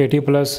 80+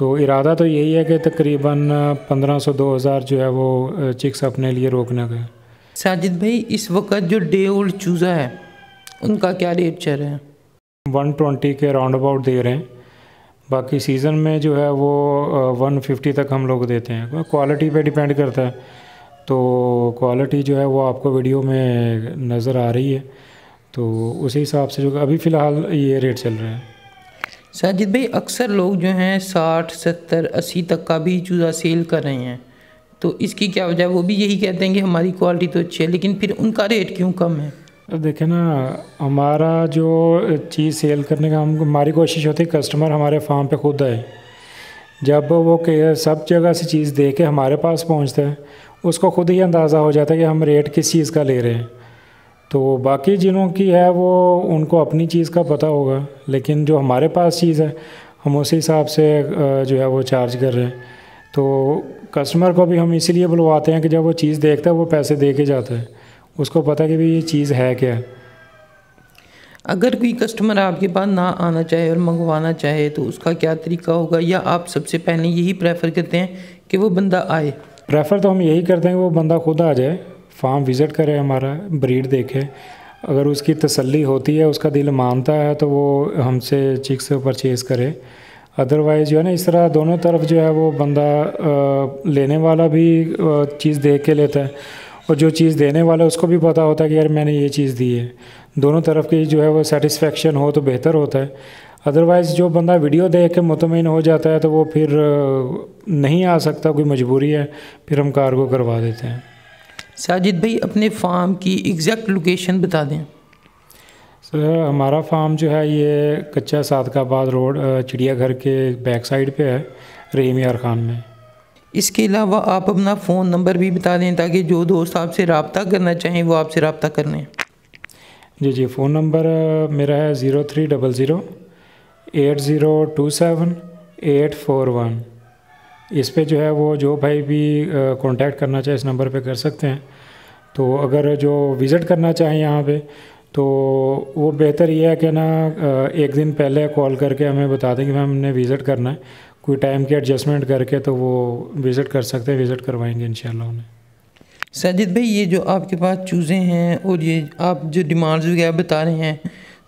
تو ارادہ تو یہی ہے کہ تقریباً 1500-2000 جو ہے وہ چکس اپنے لیے روکنے کا ہے۔ ساجد بھائی، اس وقت جو ڈے اولڈ چوزا ہے ان کا کیا ریٹ چل رہا ہے؟ 120 کے راؤنڈ اباؤٹ دے رہے ہیں، باقی سیزن میں جو ہے وہ 150 تک ہم لوگ دیتے ہیں۔ کوالٹی پہ ڈیپینڈ کرتا ہے، تو کوالٹی جو ہے وہ آپ کو ویڈیو میں نظر آ رہی ہے، تو اسی حساب سے جو ابھی فی الحال یہ ریٹ چل رہا ہے۔ ساجد بھائی، اکثر لوگ جو ہیں 60، 70، 80 تک کا بھی چوزا سیل کر رہے ہیں، تو اس کی کیا وجہ ہے؟ وہ بھی یہی کہتے ہیں کہ ہماری کوالٹی تو اچھی ہے، لیکن پھر ان کا ریٹ کیوں کم ہے؟ دیکھیں نا، ہمارا جو چیز سیل کرنے کا ہماری کوشش ہوتی ہے کسٹمر ہمارے فارم پہ خود آئے۔ جب وہ سب جگہ سے چیز دے کے ہمارے پاس پہنچتا ہے، اس کو خود ہی اندازہ ہو جاتا ہے کہ ہم ریٹ کس چیز کا لے رہے ہیں۔ تو باقی جنہوں کی ہے وہ ان کو اپنی چیز کا پتہ ہوگا، لیکن جو ہمارے پاس چیز ہے ہم اسی حساب سے جو ہے وہ چارج کر رہے ہیں۔ تو کسٹمر کو بھی ہم اسی لیے بلواتے ہیں کہ جب وہ چیز دیکھتا ہے وہ پیسے دے کے جاتا ہے، اس کو پتہ کہ بھی یہ چیز ہے کیا ہے۔ اگر کوئی کسٹمر آپ کے پاس نہ آنا چاہے اور منگوانا چاہے تو اس کا کیا طریقہ ہوگا، یا آپ سب سے پہلے یہی پریفر کرتے ہیں کہ وہ بندہ آئے؟ پریفر تو ہم یہی کرتے ہیں کہ وہ بندہ خود آ جائے، فارم وزٹ کرے، ہمارا بریڈ دیکھے، اگر اس کی تسلی ہوتی ہے، اس کا دل مانتا ہے تو وہ ہم سے چکس پرچیز کرے۔ ادروائز جو ہے نا، اس طرح دونوں طرف جو ہے وہ بندہ لینے والا بھی چیز دیکھ کے لیتا ہے، اور جو چیز دینے والا اس کو بھی پتہ ہوتا ہے کہ یار میں نے یہ چیز دی ہے، دونوں طرف کی جو ہے وہ سیٹسفیکشن ہو تو بہتر ہوتا ہے۔ ادروائز جو بندہ ویڈیو دیکھ کے مطمئن ہو جاتا ہے تو وہ پھر نہیں آ سکتا، کوئی مجبوری ہے، پھر ہم کارگو کروا دیتے ہیں۔ ساجد بھائی، اپنے فارم کی ایگزیکٹ لوکیشن بتا دیں۔ سر، ہمارا فارم جو ہے یہ کچا صادق آباد روڈ، چڑیا گھر کے بیک سائڈ پہ ہے، رحیم یار خان میں۔ اس کے علاوہ آپ اپنا فون نمبر بھی بتا دیں تاکہ جو دوست آپ سے رابطہ کرنا چاہیں وہ آپ سے رابطہ کر لیں۔ جی، فون نمبر میرا ہے 0300 8027 841۔ اس پہ جو ہے وہ جو بھائی بھی کانٹیکٹ کرنا چاہے اس نمبر پہ کر سکتے ہیں۔ تو اگر جو وزٹ کرنا چاہیں یہاں پہ تو وہ بہتر یہ ہے کہ نا ایک دن پہلے کال کر کے ہمیں بتا دیں کہ ہم نے وزٹ کرنا ہے، کوئی ٹائم کی ایڈجسٹمنٹ کر کے تو وہ وزٹ کر سکتے ہیں، وزٹ کروائیں گے انشاءاللہ انہیں۔ ساجد بھائی، یہ جو آپ کے پاس چوزے ہیں اور یہ آپ جو ڈیمانڈز وغیرہ بتا رہے ہیں،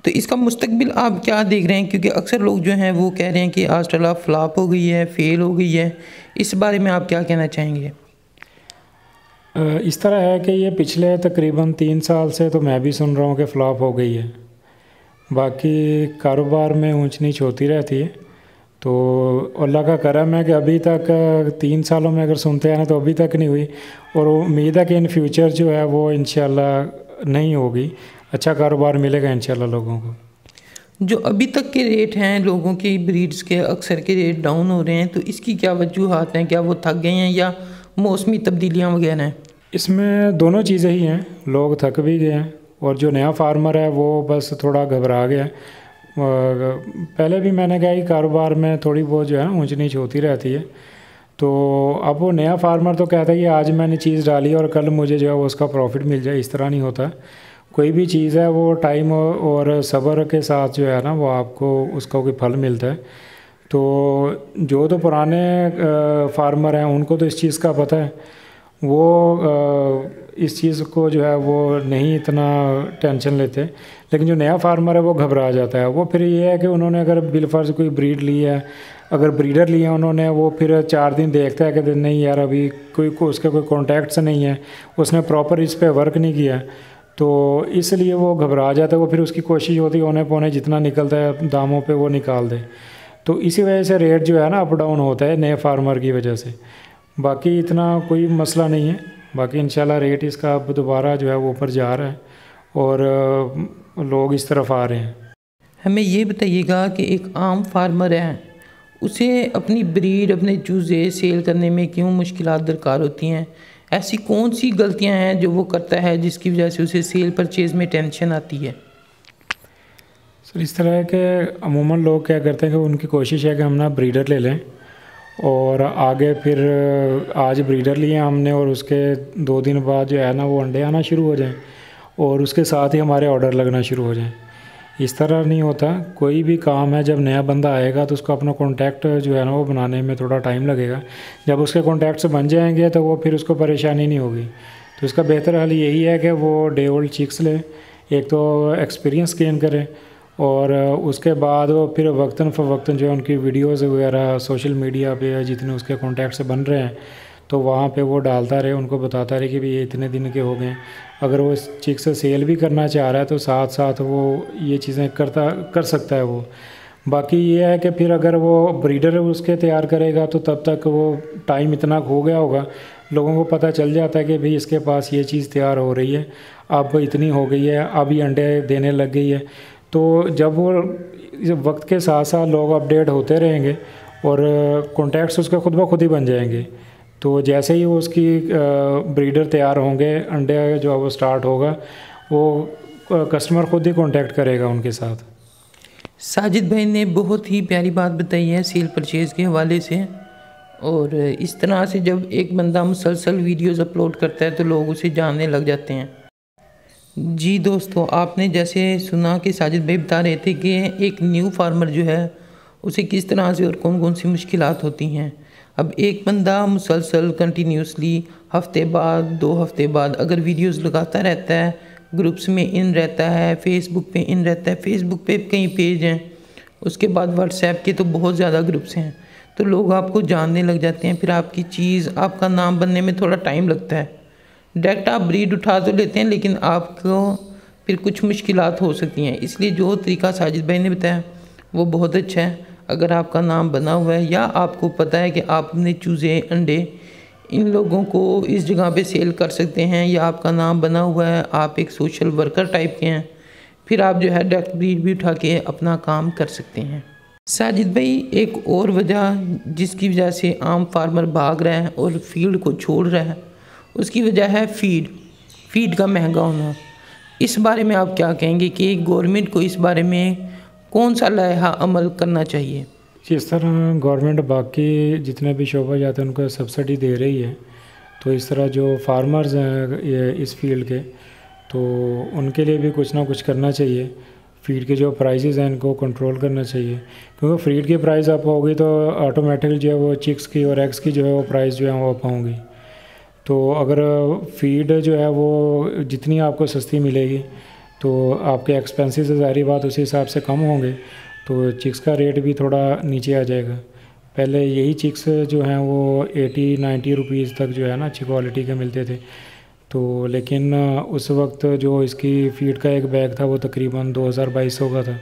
تو اس کا مستقبل آپ کیا دیکھ رہے ہیں؟ کیونکہ اکثر لوگ جو ہیں وہ کہہ رہے ہیں کہ آسٹریلیا فلاپ ہو گئی ہے، فیل ہو گئی ہے، اس بارے میں آپ کیا کہنا چاہیں گے؟ اس طرح ہے کہ یہ پچھلے تقریباً 3 سال سے تو میں بھی سن رہا ہوں کہ فلاپ ہو گئی ہے، باقی کاروبار میں اونچ نیچ ہوتی رہتی ہے۔ تو اللہ کا کرم ہے کہ ابھی تک 3 سالوں میں اگر سنتے ہیں نا تو ابھی تک نہیں ہوئی، اور امید ہے کہ ان فیوچر جو ہے وہ انشاءاللہ نہیں ہوگی، اچھا کاروبار ملے گا انشاءاللہ لوگوں کو۔ جو ابھی تک کے ریٹ ہیں لوگوں کی بریڈز کے، اکثر کے ریٹ ڈاؤن ہو رہے ہیں، تو اس کی کیا وجوہات ہیں؟ کیا وہ تھک گئے ہیں یا موسمی تبدیلیاں وغیرہ ہیں؟ اس میں دونوں چیزیں ہی ہیں، لوگ تھک بھی گئے ہیں اور جو نیا فارمر ہے وہ بس تھوڑا گھبرا گیا ہے۔ پہلے بھی میں نے کہا کہ کاروبار میں تھوڑی بہت جو ہے اونچ نیچ ہوتی رہتی ہے، تو اب وہ نیا فارمر تو کہتا ہے کہ آج میں نے چیز ڈالی اور کل مجھے جو ہے وہ اس کا پروفٹ مل جائے، اس طرح نہیں ہوتا۔ کوئی بھی چیز ہے وہ ٹائم اور صبر کے ساتھ جو ہے نا وہ آپ کو اس کا کوئی پھل ملتا ہے۔ تو جو تو پرانے فارمر ہیں ان کو تو اس چیز کا پتہ ہے، وہ اس چیز کو جو ہے وہ نہیں اتنا ٹینشن لیتے، لیکن جو نیا فارمر ہے وہ گھبرا جاتا ہے۔ وہ پھر یہ ہے کہ انہوں نے اگر بالفرض کوئی بریڈ لی ہے، اگر بریڈر لیے ہیں انہوں نے، وہ پھر 4 دن دیکھتا ہے کہ نہیں یار ابھی کوئی اس کے کوئی کانٹیکٹس نہیں ہے، اس نے پراپر اس پہ ورک نہیں کیا، تو اس لیے وہ گھبرا جاتا ہے۔ وہ پھر اس کی کوشش ہوتی ہے اونے پونے جتنا نکلتا ہے داموں پہ وہ نکال دے، تو اسی وجہ سے ریٹ جو ہے نا اپ ڈاؤن ہوتا ہے نئے فارمر کی وجہ سے۔ باقی اتنا کوئی مسئلہ نہیں ہے، باقی انشاءاللہ ریٹ اس کا اب دوبارہ جو ہے وہ اوپر جا رہا ہے اور لوگ اس طرف آ رہے ہیں۔ ہمیں یہ بتائیے گا کہ ایک عام فارمر ہے، اسے اپنی بریڈ، اپنے چوزے سیل کرنے میں کیوں مشکلات درکار ہوتی ہیں؟ ایسی کون سی غلطیاں ہیں جو وہ کرتا ہے جس کی وجہ سے اسے سیل پرچیز میں ٹینشن آتی ہے؟ سر، اس طرح ہے کہ عموماً لوگ کیا کرتے ہیں کہ ان کی کوشش ہے کہ ہم نا بریڈر لے لیں اور آگے پھر آج بریڈر لیے ہم نے اور اس کے 2 دن بعد جو ہے نا وہ انڈے آنا شروع ہو جائیں اور اس کے ساتھ ہی ہمارے آرڈر لگنا شروع ہو جائیں۔ اس طرح نہیں ہوتا. کوئی بھی کام ہے جب نیا بندہ آئے گا تو اس کو اپنا کانٹیکٹ جو ہے نا وہ بنانے میں تھوڑا ٹائم لگے گا. جب اس کے کانٹیکٹس بن جائیں گے تو وہ پھر اس کو پریشانی نہیں ہوگی. تو اس کا بہتر حل یہی ہے کہ وہ ڈے اولڈ چکس لے, ایک تو ایکسپیرینس گین کرے, اور اس کے بعد وہ پھر وقتاً فوقتاً جو ہے ان کی ویڈیوز وغیرہ سوشل میڈیا پہ جتنے اس کے کانٹیکٹس بن رہے ہیں تو وہاں پہ وہ ڈالتا رہے, ان کو بتاتا رہے کہ بھی یہ اتنے دن کے ہو گئے ہیں. اگر وہ اس چکس سے سیل بھی کرنا چاہ رہا ہے تو ساتھ ساتھ وہ یہ چیزیں کر سکتا ہے وہ. باقی یہ ہے کہ پھر اگر وہ بریڈر اس کے تیار کرے گا تو تب تک وہ ٹائم اتنا ہو گیا ہوگا, لوگوں کو پتہ چل جاتا ہے کہ بھئی اس کے پاس یہ چیز تیار ہو رہی ہے, اب اتنی ہو گئی ہے, اب یہ انڈے دینے لگ گئی ہے. تو جب وہ وقت کے ساتھ ساتھ لوگ اپڈیٹ ہوتے رہیں گے اور کانٹیکٹس اس کے خود بخود ہی بن جائیں گے. تو جیسے ہی وہ اس کی بریڈر تیار ہوں گے, انڈے جو ہے وہ سٹارٹ ہوگا, وہ کسٹمر خود ہی کانٹیکٹ کرے گا ان کے ساتھ. ساجد بھائی نے بہت ہی پیاری بات بتائی ہے سیل پرچیز کے حوالے سے, اور اس طرح سے جب ایک بندہ مسلسل ویڈیوز اپلوڈ کرتا ہے تو لوگ اسے جاننے لگ جاتے ہیں. جی دوستو, آپ نے جیسے سنا کہ ساجد بھائی بتا رہے تھے کہ ایک نیو فارمر جو ہے اسے کس طرح سے اور کون کون سی مشکلات ہوتی ہیں. اب ایک بندہ مسلسل کنٹینیوسلی ہفتے بعد 2 ہفتے بعد اگر ویڈیوز لگاتا رہتا ہے, گروپس میں ان رہتا ہے, فیس بک پہ ان رہتا ہے, فیس بک پہ کئی پیج ہیں, اس کے بعد واٹس ایپ کے تو بہت زیادہ گروپس ہیں, تو لوگ آپ کو جاننے لگ جاتے ہیں. پھر آپ کی چیز, آپ کا نام بننے میں تھوڑا ٹائم لگتا ہے. ڈائریکٹ آپ بریڈ اٹھا تو لیتے ہیں لیکن آپ کو پھر کچھ مشکلات ہو سکتی ہیں. اس لیے جو طریقہ ساجد بھائی نے بتایا وہ بہت اچھا ہے. اگر آپ کا نام بنا ہوا ہے یا آپ کو پتہ ہے کہ آپ نے چوزے انڈے ان لوگوں کو اس جگہ پہ سیل کر سکتے ہیں, یا آپ کا نام بنا ہوا ہے, آپ ایک سوشل ورکر ٹائپ کے ہیں, پھر آپ جو ہے ڈائریکٹ بریڈ بھی اٹھا کے اپنا کام کر سکتے ہیں. ساجد بھائی, ایک اور وجہ جس کی وجہ سے عام فارمر بھاگ رہا ہے اور فیلڈ کو چھوڑ رہا ہے, اس کی وجہ ہے فیڈ کا مہنگا ہونا. اس بارے میں آپ کیا کہیں گے کہ گورنمنٹ کو اس بارے میں کون سا لائحہ عمل کرنا چاہیے؟ جس طرح گورنمنٹ باقی جتنے بھی شعبہ جاتے ہیں ان کو سبسڈی دے رہی ہے, تو اس طرح جو فارمرز ہیں اس فیلڈ کے, تو ان کے لیے بھی کچھ نہ کچھ کرنا چاہیے. فیڈ کے جو پرائزز ہیں ان کو کنٹرول کرنا چاہیے, کیونکہ فیڈ کی پرائز اپ ہوگی تو آٹومیٹکلی جو ہے وہ چکس کی اور ایگس کی جو ہے وہ پرائز جو ہے وہ اپ ہوں گی. تو اگر فیڈ جو ہے وہ جتنی آپ کو سستی ملے گی تو آپ کے ایکسپینسز ظاہری بات اسی حساب سے کم ہوں گے, تو چکس کا ریٹ بھی تھوڑا نیچے آ جائے گا. پہلے یہی چکس جو ہیں وہ 80-90 روپیز تک جو ہے نا اچھی کوالٹی کے ملتے تھے, تو لیکن اس وقت جو اس کی فیڈ کا ایک بیگ تھا وہ تقریباً 2200 کا تھا.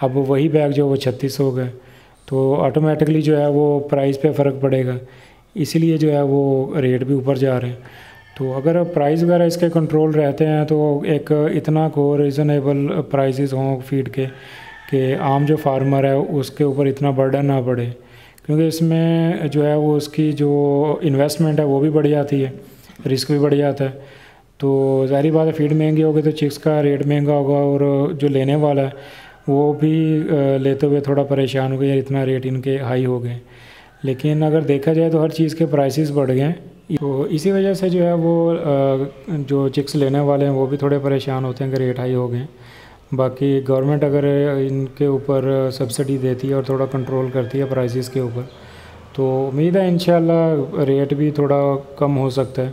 اب وہی بیگ جو وہ 3600 کا ہے, تو آٹومیٹکلی جو ہے وہ پرائز پہ فرق پڑے گا, اسی لیے جو ہے وہ ریٹ بھی اوپر جا رہے ہیں. تو اگر پرائز وغیرہ اس کے کنٹرول رہتے ہیں تو ایک اتنا کو ریزنیبل پرائزز ہوں فیڈ کے کہ عام جو فارمر ہے اس کے اوپر اتنا برڈن نہ پڑے, کیونکہ اس میں جو ہے وہ اس کی جو انویسٹمنٹ ہے وہ بھی بڑھ جاتی ہے, رسک بھی بڑھ جاتا ہے. تو ظاہری بات ہے فیڈ مہنگی ہوگی تو چکس کا ریٹ مہنگا ہوگا, اور جو لینے والا ہے وہ بھی لیتے ہوئے تھوڑا پریشان ہو گیا, اتنا ریٹ ان کے ہائی ہو گئے. لیکن اگر دیکھا جائے تو ہر چیز کے پرائسز بڑھ گئے ہیں, تو اسی وجہ سے جو ہے وہ جو چکس لینے والے ہیں وہ بھی تھوڑے پریشان ہوتے ہیں کہ ریٹ ہائی ہو گئے ہیں. باقی گورنمنٹ اگر ان کے اوپر سبسڈی دیتی ہے اور تھوڑا کنٹرول کرتی ہے پرائسز کے اوپر, تو امید ہے انشاءاللہ ریٹ بھی تھوڑا کم ہو سکتا ہے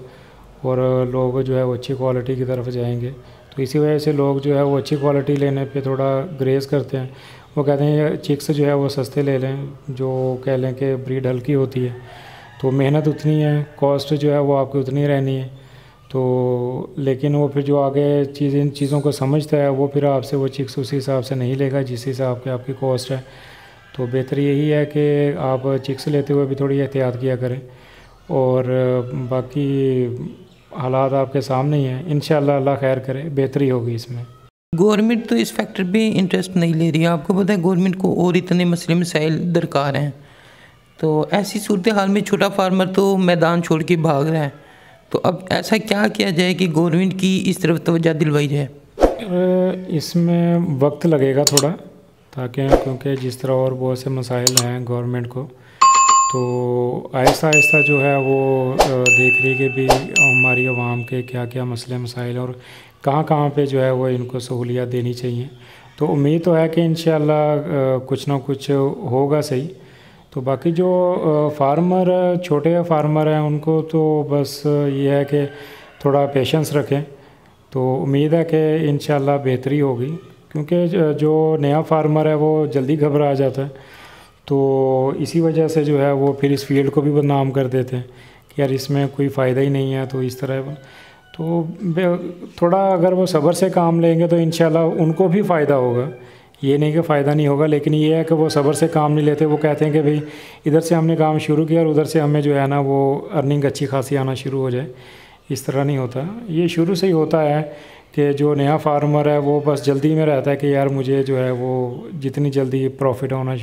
اور لوگ جو ہے وہ اچھی کوالٹی کی طرف جائیں گے. تو اسی وجہ سے لوگ جو ہے وہ اچھی کوالٹی لینے پہ تھوڑا گریز کرتے ہیں. وہ کہتے ہیں چکس جو ہے وہ سستے لے لیں, جو کہہ لیں کہ بریڈ ہلکی ہوتی ہے, تو محنت اتنی ہے, کاسٹ جو ہے وہ آپ کی اتنی رہنی ہے. تو لیکن وہ پھر جو آگے ان چیزوں کو سمجھتا ہے وہ پھر آپ سے وہ چکس اسی حساب سے نہیں لے گا جس حساب کے آپ کی کاسٹ ہے. تو بہتر یہی ہے کہ آپ چکس لیتے ہوئے بھی تھوڑی احتیاط کیا کریں, اور باقی حالات آپ کے سامنے ہی ہیں. انشاءاللہ اللہ خیر کرے, بہتری ہوگی اس میں. گورنمنٹ تو اس فیکٹر پہ انٹرسٹ نہیں لے رہی ہے. آپ کو پتہ ہے گورنمنٹ کو اور اتنے مسئلے مسائل درکار ہیں, تو ایسی صورتحال میں چھوٹا فارمر تو میدان چھوڑ کے بھاگ رہا ہے. تو اب ایسا کیا جائے کہ گورنمنٹ کی اس طرف توجہ دلوائی جائے؟ اس میں وقت لگے گا تھوڑا, تاکہ کیونکہ جس طرح اور بہت سے مسائل ہیں گورنمنٹ کو, تو آہستہ آہستہ جو ہے وہ دیکھ رہی کہ بھی ہماری عوام کے کیا کیا مسئلے مسائل اور کہاں کہاں پہ جو ہے وہ ان کو سہولیات دینی چاہیے. تو امید تو ہے کہ انشاءاللہ کچھ نہ کچھ ہوگا صحیح. تو باقی جو فارمر چھوٹے فارمر ہیں ان کو تو بس یہ ہے کہ تھوڑا پیشنس رکھیں. تو امید ہے کہ انشاءاللہ بہتری ہوگی، کیونکہ جو نیا فارمر ہے وہ جلدی گھبرا جاتا ہے. تو اسی وجہ سے جو ہے وہ پھر اس فیلڈ کو بھی بدنام کر دیتے ہیں کہ یار اس میں کوئی فائدہ ہی نہیں ہے. تو اس طرح تو تھوڑا اگر وہ صبر سے کام لیں گے تو انشاءاللہ ان کو بھی فائدہ ہوگا. یہ نہیں کہ فائدہ نہیں ہوگا، لیکن یہ ہے کہ وہ صبر سے کام نہیں لیتے. وہ کہتے ہیں کہ بھئی ادھر سے ہم نے کام شروع کیا اور ادھر سے ہمیں جو ہے نا وہ ارننگ اچھی خاصی آنا شروع ہو جائے. اس طرح نہیں ہوتا. یہ شروع سے ہی ہوتا ہے کہ جو نیا فارمر ہے وہ بس جلدی میں رہتا ہے کہ یار مجھے جو ہے وہ جتنی جلدی پروفٹ ہونا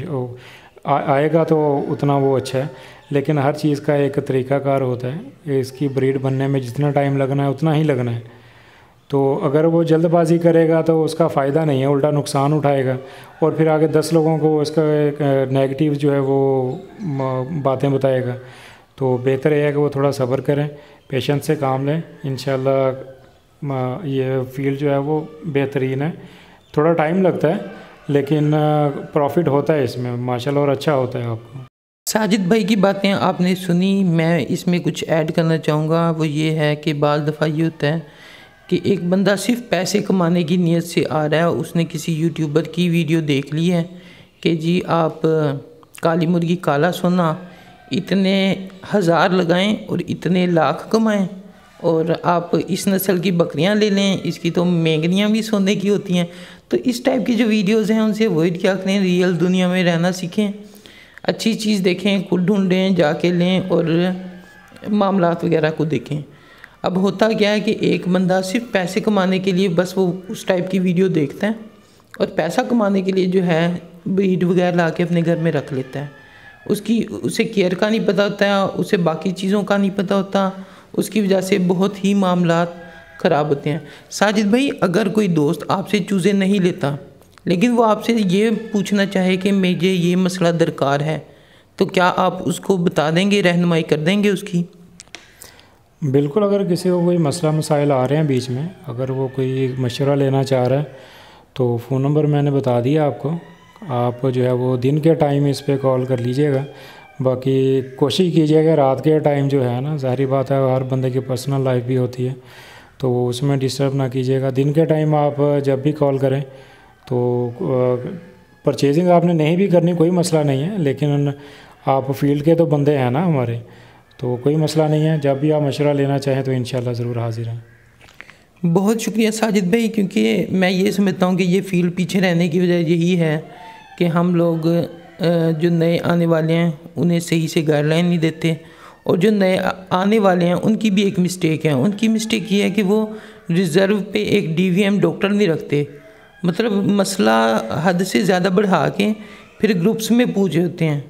آئے گا تو اتنا وہ اچھا ہے. لیکن ہر چیز کا ایک طریقہ کار ہوتا ہے. اس کی بریڈ بننے میں جتنا ٹائم لگنا ہے اتنا ہی لگنا ہے. تو اگر وہ جلد بازی کرے گا تو اس کا فائدہ نہیں ہے، الٹا نقصان اٹھائے گا اور پھر آگے 10 لوگوں کو اس کا ایک نیگیٹو جو ہے وہ باتیں بتائے گا. تو بہتر یہ ہے کہ وہ تھوڑا صبر کریں، پیشنس سے کام لیں. انشاءاللہ یہ فیلڈ جو ہے وہ بہترین ہے. تھوڑا ٹائم لگتا ہے لیکن پروفٹ ہوتا ہے اس میں ماشاءاللہ اور اچھا ہوتا ہے. آپ کو ساجد بھائی کی باتیں آپ نے سنی، میں اس میں کچھ ایڈ کرنا چاہوں گا. وہ یہ ہے کہ بعض دفعہ یہ ہوتا ہے کہ ایک بندہ صرف پیسے کمانے کی نیت سے آ رہا ہے. اس نے کسی یوٹیوبر کی ویڈیو دیکھ لی ہے کہ جی آپ کالی مرغی کالا سونا اتنے 1000 لگائیں اور اتنے لاکھ کمائیں، اور آپ اس نسل کی بکریاں لے لیں، اس کی تو مینگنیاں بھی سونے کی ہوتی ہیں. تو اس ٹائپ کی جو ویڈیوز ہیں ان سے اوائڈ کیا کریں، ریئل دنیا میں رہنا سیکھیں، اچھی چیز دیکھیں، خود ڈھونڈیں، جا کے لیں اور معاملات وغیرہ کو دیکھیں. اب ہوتا کیا ہے کہ ایک بندہ صرف پیسے کمانے کے لیے بس وہ اس ٹائپ کی ویڈیو دیکھتا ہے اور پیسہ کمانے کے لیے جو ہے بریڈ وغیرہ لا کے اپنے گھر میں رکھ لیتا ہے. اسے کیئر کا نہیں پتہ ہوتا ہے، اسے باقی چیزوں کا نہیں پتہ ہوتا. اس کی وجہ سے بہت ہی معاملات خراب ہوتے ہیں. ساجد بھائی، اگر کوئی دوست آپ سے چوزیں نہیں لیتا لیکن وہ آپ سے یہ پوچھنا چاہے کہ مجھے یہ مسئلہ درکار ہے، تو کیا آپ اس کو بتا دیں گے، رہنمائی کر دیں گے اس کی؟ بالکل. اگر کسی کو کوئی مسئلہ مسائل آ رہے ہیں بیچ میں، اگر وہ کوئی مشورہ لینا چاہ رہا ہے تو فون نمبر میں نے بتا دیا آپ کو. آپ جو ہے وہ دن کے ٹائم اس پہ کال کر لیجئے گا. باقی کوشش کیجئے گا رات کے ٹائم جو ہے نا، ظاہری بات ہے ہر بندے کی پرسنل لائف بھی ہوتی ہے تو اس میں ڈسٹرب نہ کیجئے گا. دن کے ٹائم آپ جب بھی کال کریں تو پرچیزنگ آپ نے نہیں بھی کرنی کوئی مسئلہ نہیں ہے، لیکن آپ فیلڈ کے تو بندے ہیں نا ہمارے، تو کوئی مسئلہ نہیں ہے. جب بھی آپ مشورہ لینا چاہیں تو انشاءاللہ ضرور حاضر ہیں. بہت شکریہ ساجد بھائی، کیونکہ میں یہ سمجھتا ہوں کہ یہ فیلڈ پیچھے رہنے کی وجہ یہی ہے کہ ہم لوگ جو نئے آنے والے ہیں انہیں صحیح سے گائیڈ لائن نہیں دیتے، اور جو نئے آنے والے ہیں ان کی بھی ایک مسٹیک ہے. ان کی مسٹیک یہ ہے کہ وہ ریزرو پہ ایک DVM ڈاکٹر نہیں رکھتے. مطلب مسئلہ حد سے زیادہ بڑھا کے پھر گروپس میں پوچھے ہوتے ہیں.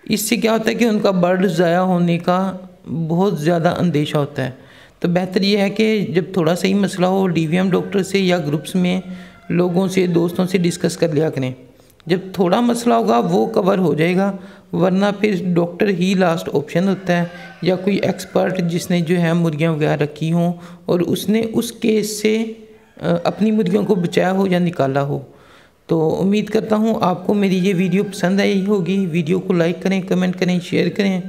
اس سے کیا ہوتا ہے کہ ان کا برڈ ضائع ہونے کا بہت زیادہ اندیشہ ہوتا ہے. تو بہتر یہ ہے کہ جب تھوڑا سا ہی مسئلہ ہو DVM ڈاکٹر سے یا گروپس میں لوگوں سے، دوستوں سے ڈسکس کر لیا کریں. جب تھوڑا مسئلہ ہوگا وہ کور ہو جائے گا، ورنہ پھر ڈاکٹر ہی لاسٹ آپشن ہوتا ہے، یا کوئی ایکسپرٹ جس نے جو ہے مرغیاں وغیرہ رکھی ہوں اور اس نے اس کیس سے اپنی مرغیوں کو بچایا ہو یا نکالا ہو. تو امید کرتا ہوں آپ کو میری یہ ویڈیو پسند آئی ہوگی. ویڈیو کو لائک کریں، کمنٹ کریں، شیئر کریں.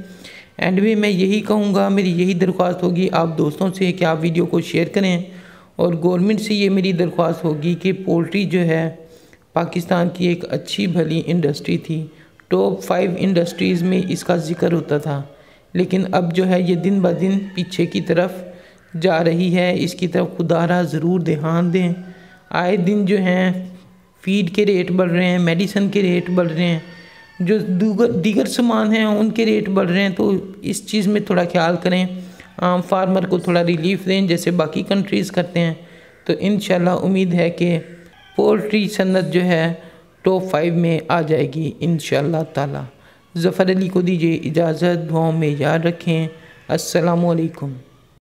اینڈ میں یہی کہوں گا، میری یہی درخواست ہوگی آپ دوستوں سے کہ آپ ویڈیو کو شیئر کریں، اور گورنمنٹ سے یہ میری درخواست ہوگی کہ پولٹری جو ہے پاکستان کی ایک اچھی بھلی انڈسٹری تھی. ٹاپ 5 انڈسٹریز میں اس کا ذکر ہوتا تھا، لیکن اب جو ہے یہ دن بہ دن پیچھے کی طرف جا رہی ہے. اس کی طرف خدا را ضرور دھیان دیں. آئے دن جو ہیں فیڈ کے ریٹ بڑھ رہے ہیں، میڈیسن کے ریٹ بڑھ رہے ہیں، جو دیگر سامان ہیں ان کے ریٹ بڑھ رہے ہیں. تو اس چیز میں تھوڑا خیال کریں، عام فارمر کو تھوڑا ریلیف دیں جیسے باقی کنٹریز کرتے ہیں. تو انشاءاللہ امید ہے کہ پولٹری صنعت جو ہے ٹاپ 5 میں آ جائے گی انشاءاللہ تعالی. ظفر علی کو دیجیے اجازت، دعاؤں میں یاد رکھیں. السلام علیکم.